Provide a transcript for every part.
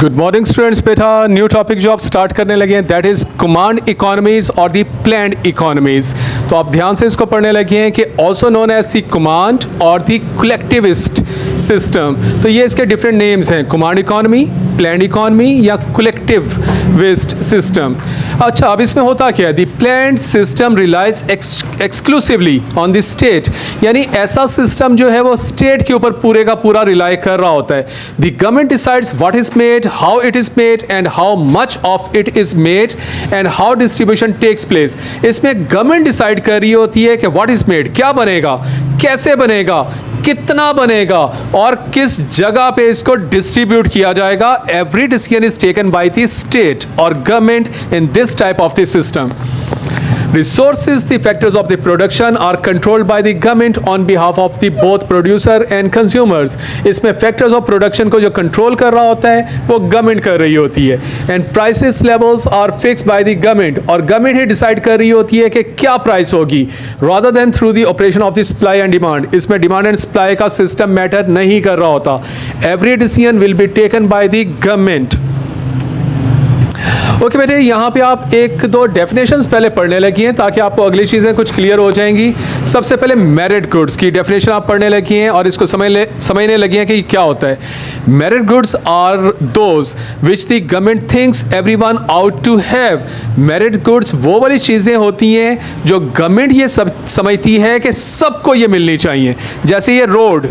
Good morning students. बेटा new topic जो आप स्टार्ट करने लगे हैं दैट इज़ कमांड इकोनॉमीज और दी प्लान्ड इकोनॉमीज। तो आप ध्यान से इसको पढ़ने लगे हैं कि also known as the command और दी कलेक्टिविस्ट सिस्टम। तो ये इसके डिफरेंट नेम्स हैं, कमांड इकोनॉमी, प्लान्ड इकोनॉमी या कलेक्टिविस्ट सिस्टम। अच्छा, अब इसमें होता क्या है? The planned system relies exclusively on the state, यानी ऐसा सिस्टम जो है वो स्टेट के ऊपर पूरे का पूरा रिलाई कर रहा होता है। The government decides what is made, how it is made and how much of it is made and how distribution takes place। इसमें गवर्नमेंट डिसाइड कर रही होती है कि what is made, क्या बनेगा, कैसे बनेगा, कितना बनेगा और किस जगह पे इसको डिस्ट्रीब्यूट किया जाएगा। Every decision is taken by the state और government in this type of the system. Resources, the factors of the production are controlled by the government on behalf of the both producer and consumers। इसमें factors of production को जो control कर रहा होता है वो government कर रही होती है। And prices levels are fixed by the government, और government ही decide कर रही होती है कि क्या price होगी, rather than through the operation of the supply and demand। इसमें demand and supply का system matter नहीं कर रहा होता। Every decision will be taken by the government। Okay बेटे, यहाँ पे आप एक दो डेफिनेशंस पहले पढ़ने लगी हैं ताकि आपको अगली चीज़ें कुछ क्लियर हो जाएंगी। सबसे पहले मेरिट गुड्स की डेफिनेशन आप पढ़ने लगी हैं और इसको समझने लगी हैं कि क्या होता है। Merit goods are those which the government thinks everyone ought to have. Merit goods वो वाली चीज़ें होती हैं जो गवर्नमेंट ये सब समझती है कि सबको ये मिलनी चाहिए। जैसे ये रोड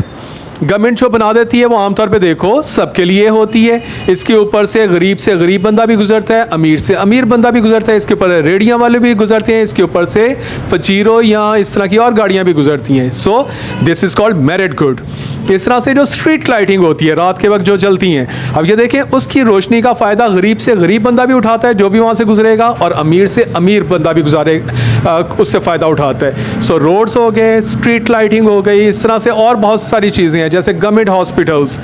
गवर्नमेंट जो बना देती है वो आमतौर पे देखो सबके लिए होती है। इसके ऊपर से गरीब बंदा भी गुजरता है, अमीर से अमीर बंदा भी गुजरता है, इसके ऊपर रेडियाँ वाले भी गुजरते हैं, इसके ऊपर से पचीरो या इस तरह की और गाड़ियाँ भी गुजरती हैं। So this is called merit good. इस तरह से जो स्ट्रीट लाइटिंग होती है रात के वक्त जो जलती हैं, अब ये देखें उसकी रोशनी का फ़ायदा गरीब से गरीब बंदा भी उठाता है जो भी वहाँ से गुजरेगा, और अमीर से अमीर बंदा भी उससे फ़ायदा उठाता है। सो रोड्स हो गए, स्ट्रीट लाइटिंग हो गई, इस तरह से और बहुत सारी चीज़ें हैं। जैसे गवर्नमेंट हॉस्पिटल्स,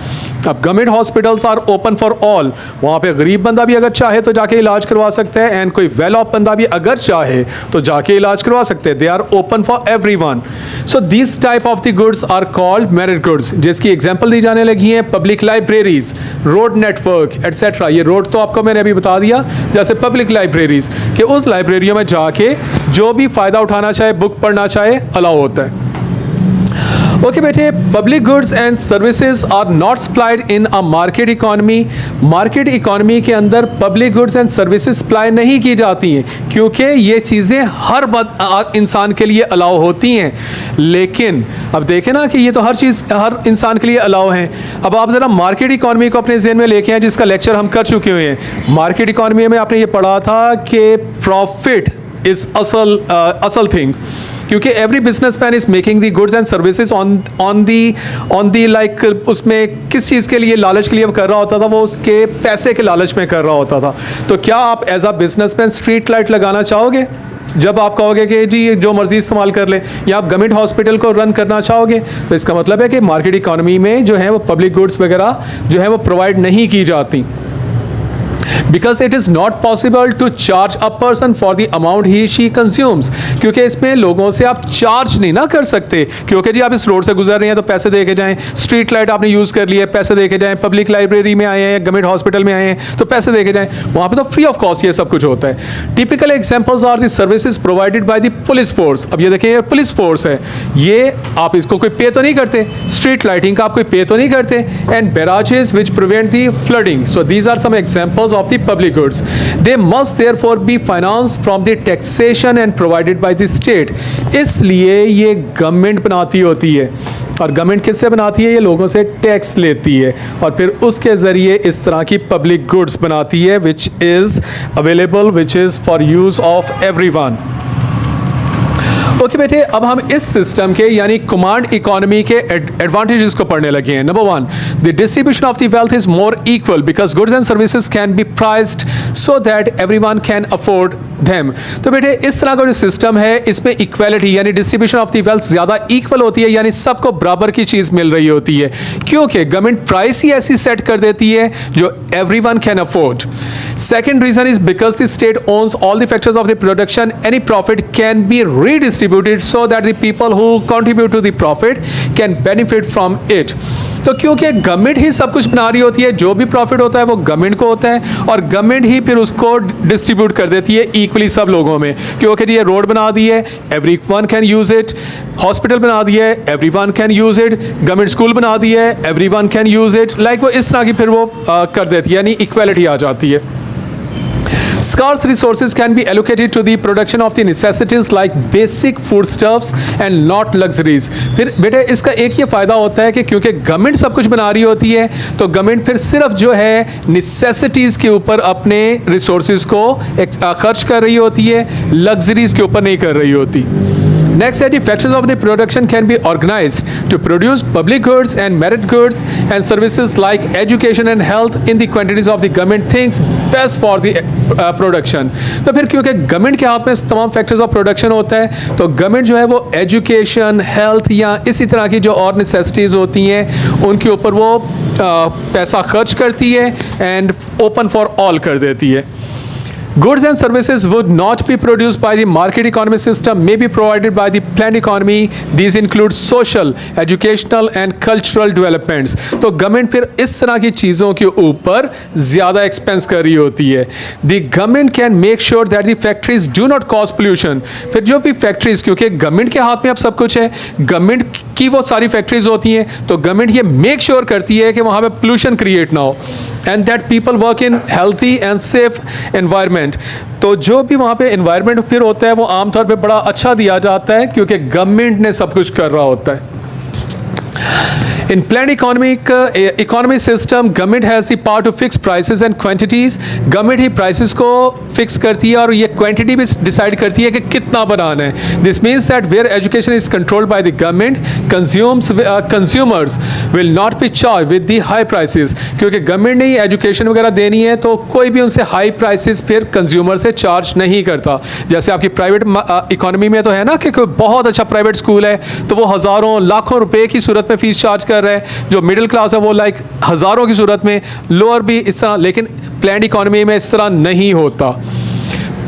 अब government hospitals are open for all. वहाँ पे गरीब बंदा भी अगर चाहे तो जाके इलाज करवा सकता है, एंड कोई वेल ऑफ बंदा भी अगर चाहे तो जाके इलाज करवा सकते हैं। They are open for everyone. So this type of the goods are called merit goods, जिसकी एग्जांपल दी जाने लगी है public libraries, road network etcetera. ये रोड तो आपको मैंने अभी बता दिया। जैसे पब्लिक लाइब्रेरीज कि उस लाइब्रेरियों में जाके जो भी फ़ायदा उठाना चाहे, बुक पढ़ना चाहे, अलाउ होता है। ओके बेटे, public goods and services are not supplied in a market economy. Market economy के अंदर public goods and services supply नहीं की जाती हैं क्योंकि ये चीज़ें हर इंसान के लिए अलाउ होती हैं। लेकिन अब देखें ना कि ये तो हर चीज़ हर इंसान के लिए अलाउ है। अब आप ज़रा मार्केट इकोनॉमी को अपने ज़हन में लेके आए, जिसका लेक्चर हम कर चुके हुए हैं। मार्केट इकोनॉमी में आपने ये पढ़ा था कि प्रॉफिट इज़ असल थिंग, क्योंकि every business man is making the goods and services on the like उसमें किस चीज़ के लिए, लालच के लिए कर रहा होता था, वो उसके पैसे के लालच में कर रहा होता था। तो क्या आप as a businessman street light लगाना चाहोगे जब आप कहोगे कि जी जो मर्जी इस्तेमाल कर ले, या आप गवर्नमेंट हॉस्पिटल को रन करना चाहोगे? तो इसका मतलब है कि मार्केट इकोनॉमी में जो है वो पब्लिक गुड्स वगैरह जो है वो प्रोवाइड नहीं की जाती। Because it is not possible to charge a person for the amount he she consumes। क्योंकि इसमें लोगों से आप चार्ज नहीं ना कर सकते, क्योंकि जी आप इस रोड से गुजर रहे हैं तो पैसे दे के जाएं, स्ट्रीट लाइट आपने यूज़ कर लिया पैसे दे के जाएं, पब्लिक लाइब्रेरी में आए हैं, गवर्नमेंट हॉस्पिटल में आए हैं तो पैसे दे के जाएं। वहाँ पे तो फ्री ऑफ कॉस्ट ये सब कुछ होता है। Typical examples are the services provided by the police force. अब ये देखें ये पुलिस फोर्स है, ये आप इसको कोई पे तो नहीं करते, स्ट्रीट लाइटिंग का आप कोई पे तो नहीं करते। And barrages which prevent the flooding. So these are some examples of the public goods। They must therefore be financed from the taxation and provided by the state। इसलिए ये गवर्नमेंट बनाती होती है, और गवर्नमेंट किससे बनाती है? ये लोगों से टैक्स लेती है और फिर उसके ज़रिए इस तरह की पब्लिक गुड्स बनाती है which is available, which is for use of everyone. Okay बेटे, अब हम इस सिस्टम के यानी कमांड इकोनॉमी के एडवांटेजेस को पढ़ने लगे हैं। Number 1, the distribution of the wealth is more equal because goods and services can be priced so that everyone can afford them. तो बेटे इस तरह का जो सिस्टम है इसमें इक्वालिटी यानी डिस्ट्रीब्यूशन ऑफ द वेल्थ ज़्यादा इक्वल होती है, यानी सबको बराबर की चीज़ मिल रही होती है, क्योंकि गवर्नमेंट प्राइस ही ऐसी सेट कर देती है जो everyone can afford. Second reason is because the state owns all the factors of the production, any profit can be redistributed so that the people who contribute to the profit can benefit from it। तो क्योंकि government ही सब कुछ बना रही होती है, जो भी प्रॉफिट होता है वो गवर्नमेंट को होता है और गवर्नमेंट ही फिर उसको डिस्ट्रीब्यूट कर देती है इक्वली सब लोगों में। क्योंकि ये रोड बना दी है, every one can use it, hospital बना दिया है, every one can use it, government school बना दिया है, every one can use it, like वो इस तरह की फिर वो कर देती है, यानी इक्वलिटी आ जाती है। Scarce resources can be allocated to the production of the necessities like basic foodstuffs and not luxuries। फिर बेटे इसका एक ये फ़ायदा होता है कि क्योंकि गवर्नमेंट सब कुछ बना रही होती है तो गवर्नमेंट फिर सिर्फ जो है नेसेसिटीज़ के ऊपर अपने रिसोर्सेज को खर्च कर रही होती है, लग्जरीज़ के ऊपर नहीं कर रही होती। Next, the factors of the production can be organized to produce public goods and merit goods and services like education and health in the quantities of the government thinks best for the production। तो फिर क्योंकि government के हाथ में तमाम factors of production होता है तो गवर्नमेंट जो है वो एजुकेशन, हेल्थ या इसी तरह की जो और नेसेसिटीज़ होती हैं उनके ऊपर वो पैसा खर्च करती है एंड ओपन फॉर ऑल कर देती है। Goods and services would not be produced by the market economy system, may be provided by the planned economy. These include social, educational and cultural developments। तो गवर्नमेंट फिर इस तरह की चीज़ों के ऊपर ज़्यादा एक्सपेंस कर रही होती है। The government can make sure that the factories do not cause pollution। फिर जो भी फैक्ट्रीज, क्योंकि गवर्नमेंट के हाथ में अब सब कुछ है, गवर्नमेंट की वो सारी फैक्ट्रीज होती हैं तो गवर्नमेंट ये मेक श्योर करती है कि वहाँ पे पोल्यूशन क्रिएट ना हो and that people work in healthy and safe environment. तो जो भी वहाँ पे एनवायरनमेंट फिर होता है वो आमतौर पे बड़ा अच्छा दिया जाता है क्योंकि गवर्नमेंट ने सब कुछ कर रहा होता है। In planned economy system, government has the power to fix prices and quantities। Government he prices को फिक्स करती है और ये क्वांटिटी भी डिसाइड करती है कि कितना बनाना है। This means that where education is controlled by the government, consumers will not be charge with the high prices. क्योंकि गवर्नमेंट ने ही एजुकेशन वगैरह देनी है तो कोई भी उनसे हाई प्राइसेस फिर कंज्यूमर से चार्ज नहीं करता। जैसे आपकी प्राइवेट इकोनॉमी में तो है ना कि कोई बहुत अच्छा प्राइवेट स्कूल है तो वो हज़ारों लाखों रुपए की सूरत में फीस चार्ज कर रहा है, जो मिडिल क्लास है वो लाइक हज़ारों की सूरत में, लोअर भी इस तरह। लेकिन प्लान्ड इकोनॉमी में इस तरह नहीं होता।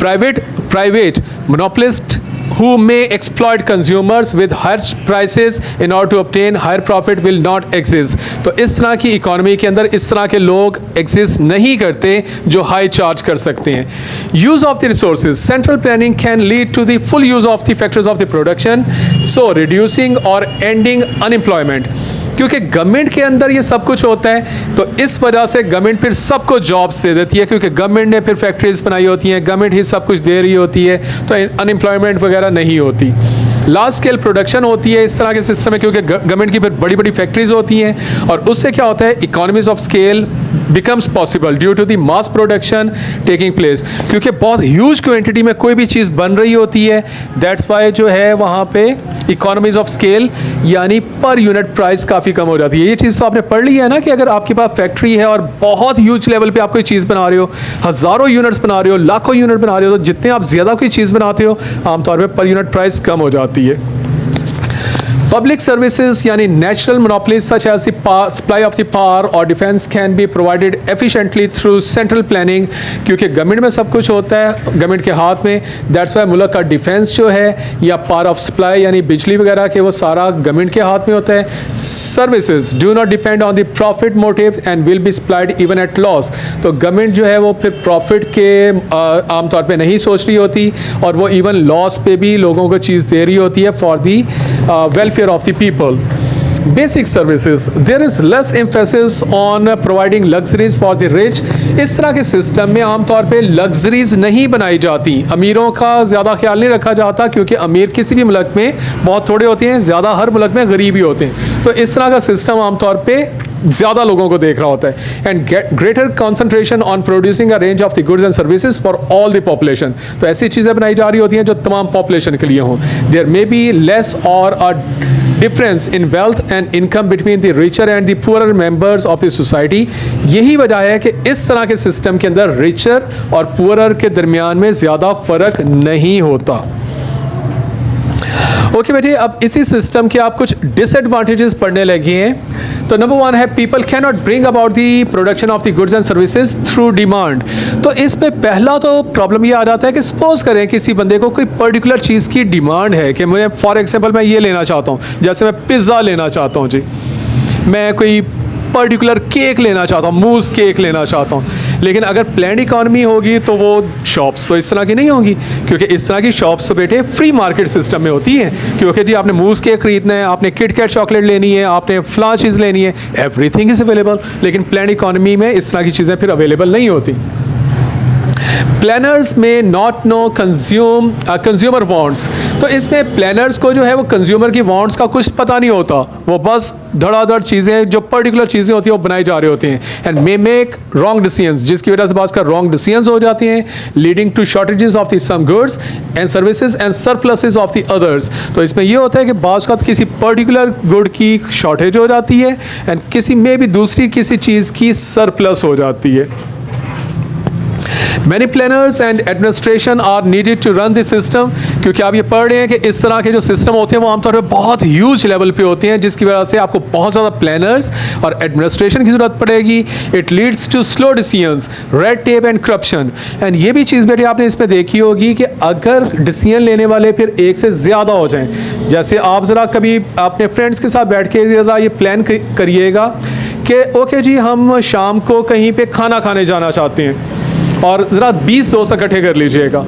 Private monopolist who may exploit consumers with higher prices in order to obtain higher profit will not exist। तो इस तरह की इकोनॉमी के अंदर इस तरह के लोग एग्जिस्ट नहीं करते जो हाई चार्ज कर सकते हैं। Use of the resources, central planning can lead to the full use of the factors of the production, so reducing or ending unemployment. क्योंकि गवर्नमेंट के अंदर ये सब कुछ होता है तो इस वजह से गवर्नमेंट फिर सबको जॉब्स दे देती है क्योंकि गवर्नमेंट ने फिर फैक्ट्रीज बनाई होती हैं, गवर्नमेंट ही सब कुछ दे रही होती है तो अनएम्प्लॉयमेंट वगैरह नहीं होती। लार्ज स्केल प्रोडक्शन होती है इस तरह के सिस्टम में क्योंकि गवर्नमेंट की फिर बड़ी बड़ी फैक्ट्रीज होती हैं और उससे क्या होता है, economies of scale becomes possible due to the mass production taking place. क्योंकि बहुत ह्यूज क्वांटिटी में कोई भी चीज़ बन रही होती है, दैट्स वाई जो है वहाँ पे इकोनॉमीज ऑफ स्केल यानी पर यूनिट प्राइस काफ़ी कम हो जाती है। ये चीज़ तो आपने पढ़ ली है ना कि अगर आपके पास फैक्ट्री है और बहुत ह्यूज लेवल पे आप कोई चीज़ बना रहे हो, हज़ारों यूनिट्स बना रहे हो, लाखों यूनिट बना रहे हो, तो जितने आप ज़्यादा कोई चीज़ बनाते हो आमतौर पर यूनिट प्राइस कम हो जाती है। Public services यानी natural monopolies such as the supply of the power or defense can be provided efficiently through central planning। क्योंकि गवर्नमेंट में सब कुछ होता है, गवर्नमेंट के हाथ में, दैट्स वाई मुल्क का डिफेंस जो है या पावर ऑफ सप्लाई यानी बिजली वगैरह के वो सारा गवर्नमेंट के हाथ में होता है। Services do not depend on the profit motive and will be supplied even at loss. तो गवर्नमेंट जो है वो फिर प्रॉफिट के आमतौर पर नहीं सोच रही होती और वो इवन लॉस पे भी लोगों को चीज़ दे रही होती है for the welfare of the people। Basic services, there is less emphasis on providing luxuries for the rich। इस तरह के सिस्टम में आमतौर पे लग्जरीज नहीं बनाई जाती, अमीरों का ज़्यादा ख्याल नहीं रखा जाता क्योंकि अमीर किसी भी मुल्क में बहुत थोड़े होते हैं, ज़्यादा हर मुल्क में गरीब ही होते हैं। तो इस तरह का सिस्टम आमतौर पे ज़्यादा लोगों को देख रहा होता है। And greater concentration on producing a range of the goods and services for all the population. तो ऐसी चीज़ें बनाई जा रही होती हैं जो तमाम पॉपुलेशन के लिए हों। There may be less or a difference in wealth and income between the richer and the poorer members of the society. यही वजह है कि इस तरह के सिस्टम के अंदर रिचर और पुअरर के दरमियान में ज़्यादा फ़र्क नहीं होता। ओके बेटे, अब इसी सिस्टम के आप कुछ डिसएडवांटेजेस पढ़ने लगे हैं। तो नंबर 1 है people can not bring about the production of the goods and services through demand. तो इसमें पहला तो प्रॉब्लम ये आ जाता है कि सपोज करें किसी बंदे को कोई पर्टिकुलर चीज़ की डिमांड है कि मैं फॉर एग्जांपल मैं ये लेना चाहता हूँ, जैसे मैं पिज़्ज़ा लेना चाहता हूँ जी। मैं कोई पर्टिकुलर केक लेना चाहता हूँ, मूस केक लेना चाहता हूँ, लेकिन अगर प्लान्ड इकॉनमी होगी तो वो शॉप्स तो इस तरह की नहीं होंगी, क्योंकि इस तरह की शॉप्स तो बेटे फ्री मार्केट सिस्टम में होती हैं। क्योंकि जी आपने मूस केक खरीदना है, आपने किट कैट चॉकलेट लेनी है, आपने फलां चीज़ लेनी है, एवरीथिंग इज़ अवेलेबल। लेकिन प्लान्ड इकॉनमी में इस तरह की चीज़ें फिर अवेलेबल नहीं होती। प्लानर्स में नॉट नो कंज्यूमर वांट्स, तो इसमें प्लानर्स को जो है वो कंज्यूमर की वांट्स का कुछ पता नहीं होता, वो बस धड़ाधड़ चीज़ें जो पर्टिकुलर चीज़ें होती हैं वो बनाई जा रही होती हैं, and may make wrong decisions, जिसकी वजह से बात का रॉन्ग डिसीजंस हो जाती हैं, leading to shortages of the some goods and services and surpluses of the others. तो इसमें ये होता है कि बाज़ का किसी पर्टिकुलर गुड की शॉर्टेज हो जाती है एंड किसी में भी दूसरी किसी चीज़ की सरप्लस हो जाती है। Many planners and administration are needed to run the system, क्योंकि आप ये पढ़ रहे हैं कि इस तरह के जो सिस्टम होते हैं वो आमतौर पर बहुत ह्यूज लेवल पे होते हैं, जिसकी वजह से आपको बहुत ज़्यादा प्लानर्स और एडमिनिस्ट्रेशन की ज़रूरत पड़ेगी। It leads to slow decisions, red tape and corruption. And ये भी चीज़ बेटे आपने इसमें देखी होगी कि अगर डिसीजन लेने वाले फिर एक से ज़्यादा हो जाएं, जैसे आप ज़रा कभी अपने फ्रेंड्स के साथ बैठ के ज़रा ये प्लान करिएगा कि ओके जी हम शाम को कहीं पे खाना खाने जाना चाहते हैं, और ज़रा 20 दोस्त इकट्ठे कर लीजिएगा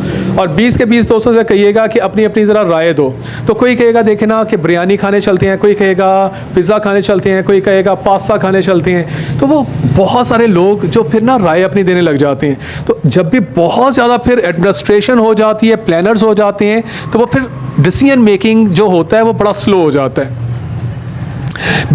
और 20 के 20 दोस्तों से कहिएगा कि अपनी अपनी ज़रा राय दो। तो कोई कहेगा देखे ना कि बिरयानी खाने चलते हैं, कोई कहेगा पिज़्ज़ा खाने चलते हैं, कोई कहेगा पास्ता खाने चलते हैं। तो वो बहुत सारे लोग जो फिर ना राय अपनी देने लग जाते हैं। तो जब भी बहुत ज़्यादा फिर एडमिनिस्ट्रेशन हो जाती है, प्लानर्स हो जाते हैं, तो वो फिर डिसीजन मेकिंग जो होता है वो बड़ा स्लो हो जाता है।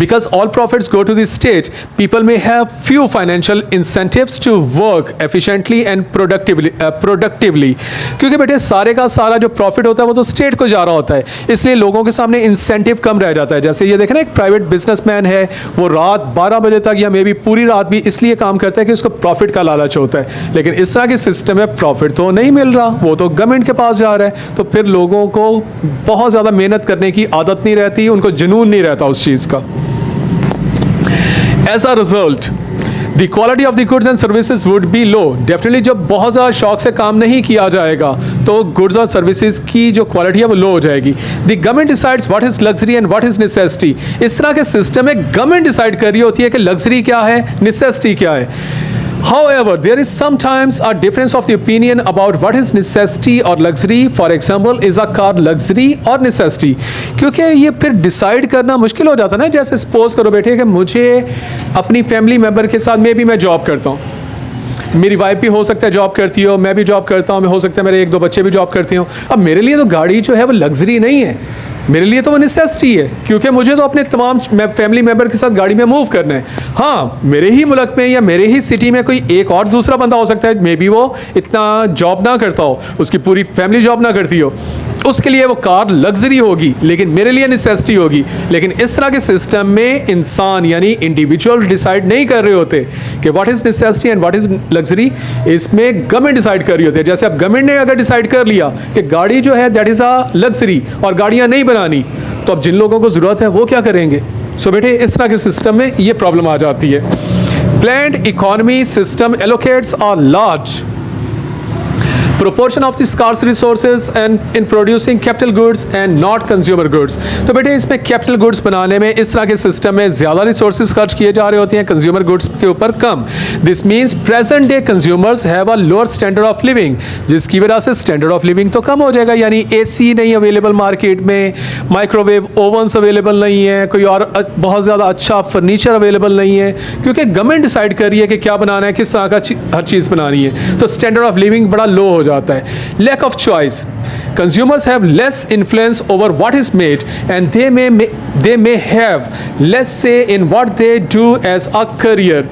Because all profits go to the state, people may have few financial incentives to work efficiently and productively. क्योंकि बेटे सारे का सारा जो प्रॉफिट होता है वो तो स्टेट को जा रहा होता है, इसलिए लोगों के सामने इंसेंटिव कम रह जाता है। जैसे ये देखें ना, एक प्राइवेट बिजनेसमैन है, वो रात 12 बजे तक या मे बी पूरी रात भी इसलिए काम करता है कि उसको प्रॉफिट का लालच होता है। लेकिन इस तरह के सिस्टम में प्रॉफिट तो नहीं मिल रहा, वो तो गवर्नमेंट के पास जा रहा है, तो फिर लोगों को बहुत ज़्यादा मेहनत करने की आदत नहीं रहती, उनको जुनून नहीं रहता उस चीज़ का। As a result, the quality of the goods and services would be low. Definitely जब बहुत ज़्यादा शौक से काम नहीं किया जाएगा तो गुड्स और सर्विसेज की जो क्वालिटी है वो लो हो जाएगी। The government decides what is luxury and what is necessity. इस तरह के सिस्टम में गवर्नमेंट डिसाइड कर रही होती है कि लग्जरी क्या है, नेसेसिटी क्या है। However, there is sometimes a difference of the opinion about what is necessity or luxury. For example, is a car luxury or necessity? क्योंकि ये फिर डिसाइड करना मुश्किल हो जाता है ना। जैसे सपोज करो बेटे कि मुझे अपनी फैमिली मेम्बर के साथ मैं जॉब करता हूँ, मेरी वाइफ भी हो सकता है जॉब करती हो, मैं भी जॉब करता हूँ, हो सकता है मेरे 1-2 बच्चे भी जॉब करते हो। अब मेरे लिए तो गाड़ी जो है वो लग्जरी नहीं है, मेरे लिए तो वो नेसेसिटी है, क्योंकि मुझे तो अपने तमाम फैमिली मेम्बर के साथ गाड़ी में मूव करना है। हाँ, मेरे ही मुल्क में या मेरे ही सिटी में कोई एक और दूसरा बंदा हो सकता है, मे बी वो इतना जॉब ना करता हो, उसकी पूरी फैमिली जॉब ना करती हो, उसके लिए वो कार लग्जरी होगी, लेकिन मेरे लिए नेसेसिटी होगी। लेकिन इस तरह के सिस्टम में इंसान यानी इंडिविजुअल डिसाइड नहीं कर रहे होते कि what is necessity and what is luxury, इसमें गवर्नमेंट डिसाइड कर रही होती है। जैसे अब गवर्नमेंट ने अगर डिसाइड कर लिया कि गाड़ी जो है दैट इज़ अ लग्जरी और गाड़ियाँ नहीं बनानी, तो अब जिन लोगों को ज़रूरत है वो क्या करेंगे। सो बेटे इस तरह के सिस्टम में ये प्रॉब्लम आ जाती है। Planned economy system allocates a large proportion of the scarce resources and in producing capital goods and not consumer goods. तो बेटे इसमें capital goods बनाने में इस तरह के सिस्टम में ज़्यादा resources खर्च किए जा रहे होते हैं, consumer goods के ऊपर कम। This means present day consumers have a lower standard of living, जिसकी वजह से standard of living तो कम हो जाएगा, यानी AC नहीं अवेलेबल मार्केट में, माइक्रोवेव ओवन्स अवेलेबल नहीं है, कोई और बहुत ज़्यादा अच्छा फर्नीचर अवेलेबल नहीं है, क्योंकि गवर्नमेंट डिसाइड कर रही है कि क्या बनाना है, किस तरह का हर चीज़ बनानी है। तो स्टैंडर्ड ऑफ लिविंग बड़ा लो हो जाता है। Lack of choice, consumers have less influence over what is made and they may have less say in what they do as a career.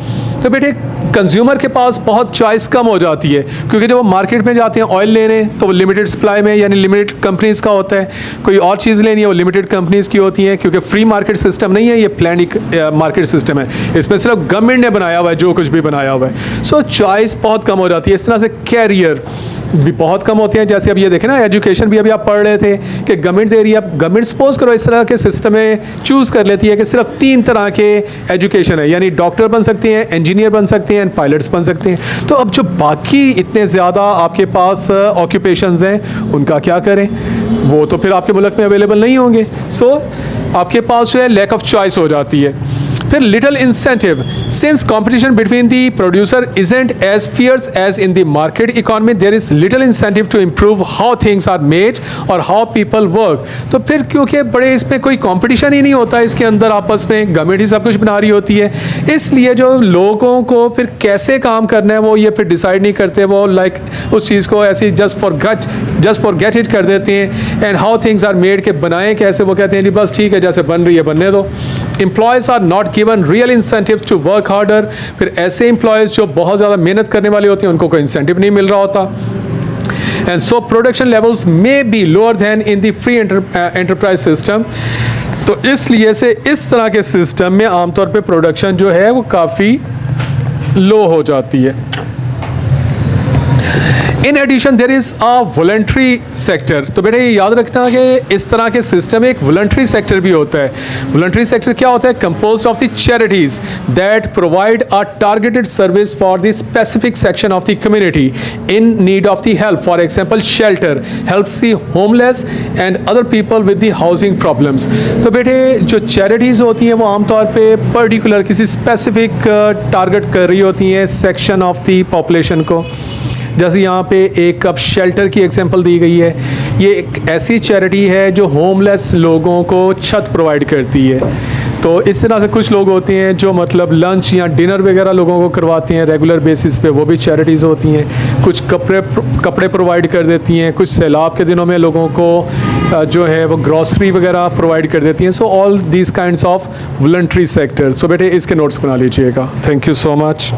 तो बेटे कंज्यूमर के पास बहुत चॉइस कम हो जाती है, क्योंकि जब वो मार्केट में जाते हैं ऑयल लेने तो वो लिमिटेड सप्लाई में यानी लिमिटेड कंपनीज़ का होता है, कोई और चीज़ लेनी है वो लिमिटेड कंपनीज़ की होती हैं, क्योंकि फ्री मार्केट सिस्टम नहीं है, ये प्लान्ड मार्केट सिस्टम है, इसमें सिर्फ गवर्नमेंट ने बनाया हुआ है जो कुछ भी बनाया हुआ है। सो चॉइस बहुत कम हो जाती है। इस तरह से कैरियर भी बहुत कम होते हैं। जैसे अब ये देखें ना, एजुकेशन भी अभी आप पढ़ रहे थे कि गवर्नमेंट दे रही है। अब गवर्नमेंट सपोज करो इस तरह के सिस्टम में चूज़ कर लेती है कि सिर्फ 3 तरह के एजुकेशन है, यानी डॉक्टर बन सकते हैं, इंजीनियर बन सकते हैं, पायलट्स बन सकते हैं। तो अब जो बाकी इतने ज़्यादा आपके पास ऑक्यूपेशंस हैं उनका क्या करें, वो तो फिर आपके मुल्क में अवेलेबल नहीं होंगे। सो आपके पास जो है लैक ऑफ चॉइस हो जाती है। फिर little incentive, since competition between the producer isn't as fierce as in the market economy, there is little incentive to improve how things are made or how people work. तो फिर क्योंकि बड़े इसमें कोई कंपटीशन ही नहीं होता इसके अंदर आपस में, गवर्नमेंट ही सब कुछ बना रही होती है, इसलिए जो लोगों को फिर कैसे काम करना है वो ये फिर डिसाइड नहीं करते, वो लाइक उस चीज़ को ऐसे जस्ट फॉर गेट इट कर देते हैं। And how things are made के बनाएं कैसे, वो कहते हैं नहीं बस ठीक है जैसे बन रही है बनने दो। Employees are not given real incentives to work harder, फिर ऐसे एम्प्लॉयज़ जो बहुत ज़्यादा मेहनत करने वाले होते हैं उनको कोई इंसेंटिव नहीं मिल रहा होता। And so production levels may be lower than in the free enterprise system। तो इसलिए से इस तरह के सिस्टम में आमतौर पे प्रोडक्शन जो है वो काफ़ी लो हो जाती है। In addition there is a voluntary sector. तो बेटे ये याद रखना कि इस तरह के सिस्टम में एक वॉलंट्री सेक्टर भी होता है। वॉलंट्री सेक्टर क्या होता है? Composed of the charities that provide a targeted service for the specific section of the community in need of the help. For example shelter helps the homeless and other people with the housing problems. तो बेटे जो charities होती हैं वो आमतौर पर particular किसी specific target कर रही होती हैं सेक्शन ऑफ द पॉपुलेशन को। जैसे यहाँ पे एक अब शेल्टर की एग्जांपल दी गई है, ये एक ऐसी चैरिटी है जो होमलेस लोगों को छत प्रोवाइड करती है। तो इस तरह से कुछ लोग होते हैं जो मतलब लंच या डिनर वगैरह लोगों को करवाते हैं रेगुलर बेसिस पे, वो भी चैरिटीज़ होती हैं। कुछ कपड़े प्रोवाइड कर देती हैं, कुछ सैलाब के दिनों में लोगों को जो है वो ग्रॉसरी वगैरह प्रोवाइड कर देती हैं। So all these kinds of voluntary sector. So बेटे इसके नोट्स बना लीजिएगा। Thank you so much.